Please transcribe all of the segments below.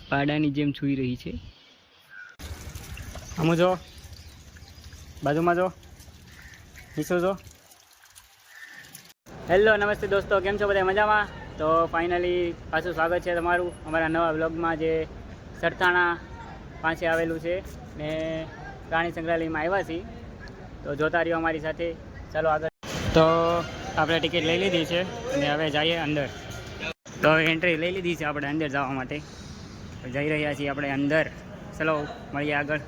પાડાની જેમ છૂઈ રહી છે. આમ જો બાજુમાં જો નીચો જો. હેલો નમસ્તે દોસ્તો, કેમ છો બધા? મજામાં? તો ફાઇનલી પાછું સ્વાગત છે તમારું અમારા નવા બ્લોગમાં, જે સરથાણા પાસે આવેલું છે ને પ્રાણી સંગ્રહાલયમાં આવ્યા છીએ. તો જોતા રહ્યો અમારી સાથે. ચાલો આગળ. તો આપણે ટિકિટ લઈ લીધી છે અને હવે જઈએ અંદર. તો એન્ટ્રી લઈ લીધી છે આપણે અંદર જવા માટે. જઈ રહ્યા છીએ આપણે અંદર. ચલો મળીએ આગળ.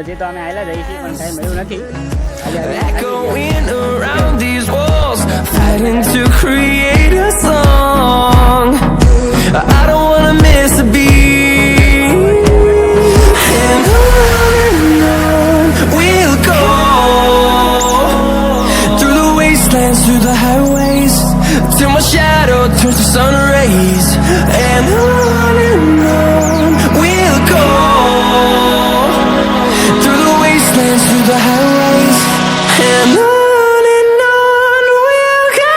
હજી તો અમે આવેલા જઈએ છીએ પણ ટાઈમ મળ્યું નથી. Echoing around these walls, fighting to create a song. I don't wanna miss a beat. And on we'll go, through the wastelands, through the highways, till my shadow turns to sun rays. And on we'll go, through the wastelands, through the highways, and on we'll go.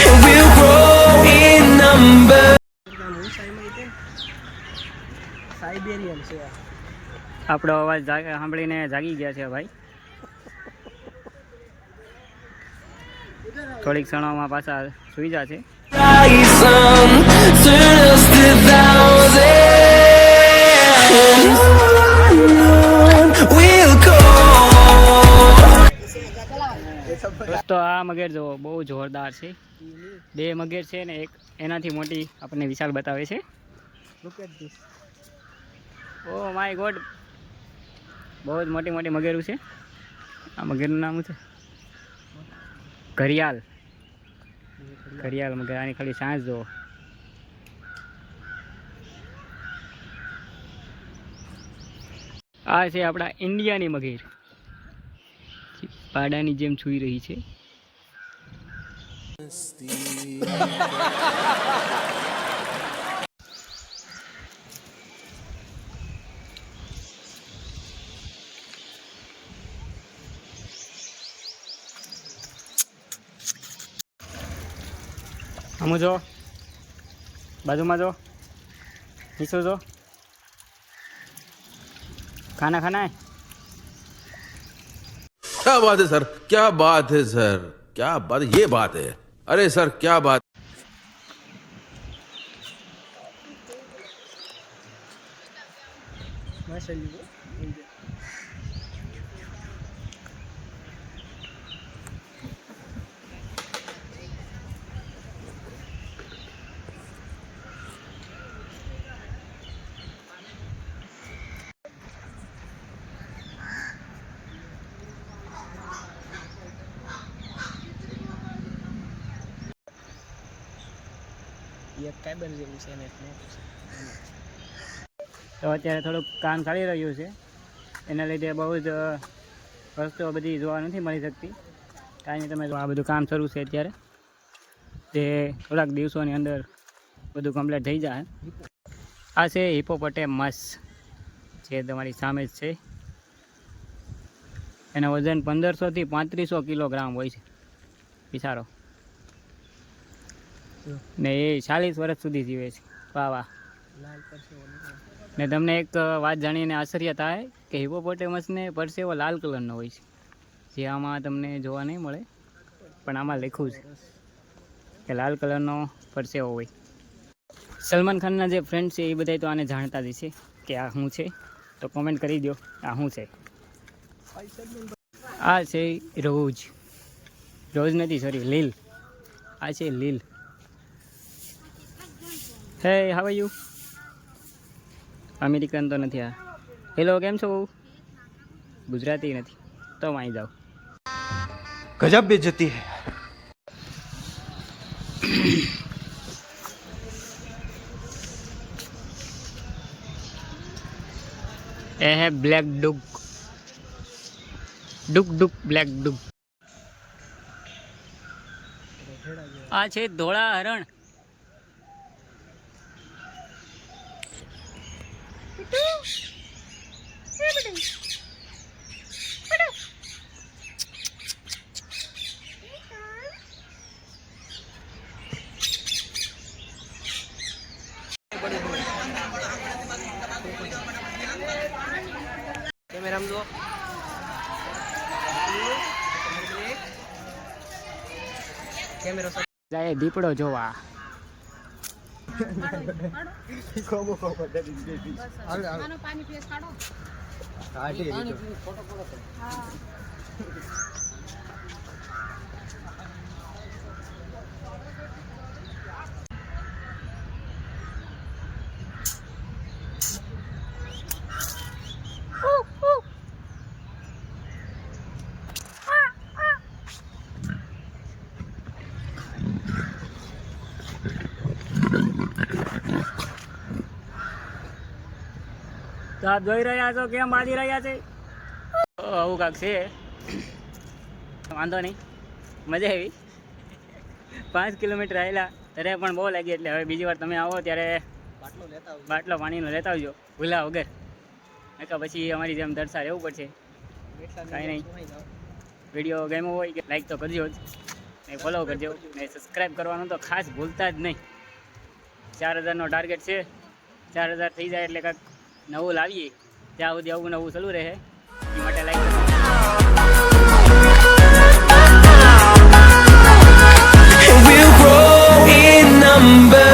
And we'll grow in number. Siberian છે. આપણો અવાજ સાંભળીને જાગી ગયા છે ભાઈ. થોડીક ક્ષણોમાં પાછા સુઈ જશે. Sun, turn us to thousands. We'll go. દોસ્તો આ મગર જો બહુ જોરદાર છે. બે મગર છે ને એક એનાથી મોટી આપણને વિશાલ બતાવે છે. Look at this. Oh my God, બહુ જ મોટી મોટી મગેરું છે. આ મગરનું નામ છે ઘડિયાળ. ઘડિયાળ મગર. આની ખાલી સાંજ જુઓ. આ છે આપણા ઇન્ડિયાની મગર. પાડાની જેમ છૂઈ રહી છે. આમ જો બાજુમાં જો નીચો જો. ખાના ખાના હે. क्या बात है सर, क्या बात है सर, क्या बात, ये बात है. अरे सर क्या बात. માશાલ્લાહ. એક કેબલ જેવું છે ને તો અત્યારે થોડુંક કામ ચાલી રહ્યું છે, એના લીધે બહુ જ વસ્તુઓ બધી જોવા નથી મળી શકતી. કાંઈ નહીં, તમે આ બધું કામ શરૂ છે અત્યારે, તે થોડાક દિવસોની અંદર બધું કમ્પ્લીટ થઈ જાય. આ છે હિપોપોટેમસ, જે તમારી સામે જ છે. એનું વજન 1500 થી 3500 કિલોગ્રામ હોય છે. વિચારો. ને એ 40 વર્ષ સુધી જીવે છે. વાહ વાહ. ને તમને એક વાત જાણીને આશ્ચર્ય થાય કે હિપોપોટેમસને પરસેવો લાલ કલરનો હોય છે, જે આમાં તમને જોવા નહીં મળે, પણ આમાં લખ્યું છે. કે લાલ કલરનો પરસેવો હોય. સલમાન ખાનના જે ફ્રેન્ડ છે એ બધા તો આને જાણતા જ છે કે આ શું છે, તો કોમેન્ટ કરી દો આ શું છે. આ છે રોજ, રોજ નથી સોરી લીલ, આ છે લીલ. હે હાવ આર યુ? અમેરિકન તો નથી આ. હેલો કેમ છો? ગુજરાતી નથી તો વાંચી જાઓ. गजब बेइज्जती है. એ હે બ્લેક ડુક, ડુક ડુક બ્લેક ડુક. આ છે ધોળા હરણ. કેમેરામાં જુઓ. કેમેરો જાય દીપડો જોવા. તો આપ જોઈ રહ્યા છો કેમ બાજી રહ્યા છે. આવું કાંક છે, વાંધો નહીં, મજા આવી. 5 કિલોમીટર આવેલા ત્યારે પણ બહુ લાગી, એટલે હવે બીજી વાર તમે આવો ત્યારે બાટલો પાણીનો લેતા આવજો ભૂલા વગર, નકર પછી અમારી જેમ દરસા રહેવું પડશે. કાંઈ નહીં, વિડીયો ગમ્યો હોય કે લાઈક તો કરજો જ, ને ફોલો કરજો, ને સબસ્ક્રાઈબ કરવાનું તો ખાસ ભૂલતા જ નહીં. 4000નો ટાર્ગેટ છે, 4000 થઈ જાય એટલે કાંઈક નવું લાવીએ, ત્યાં સુધી આવું નવું ચાલુ રહે એ માટે લાઈક કરજો. We'll grow in number.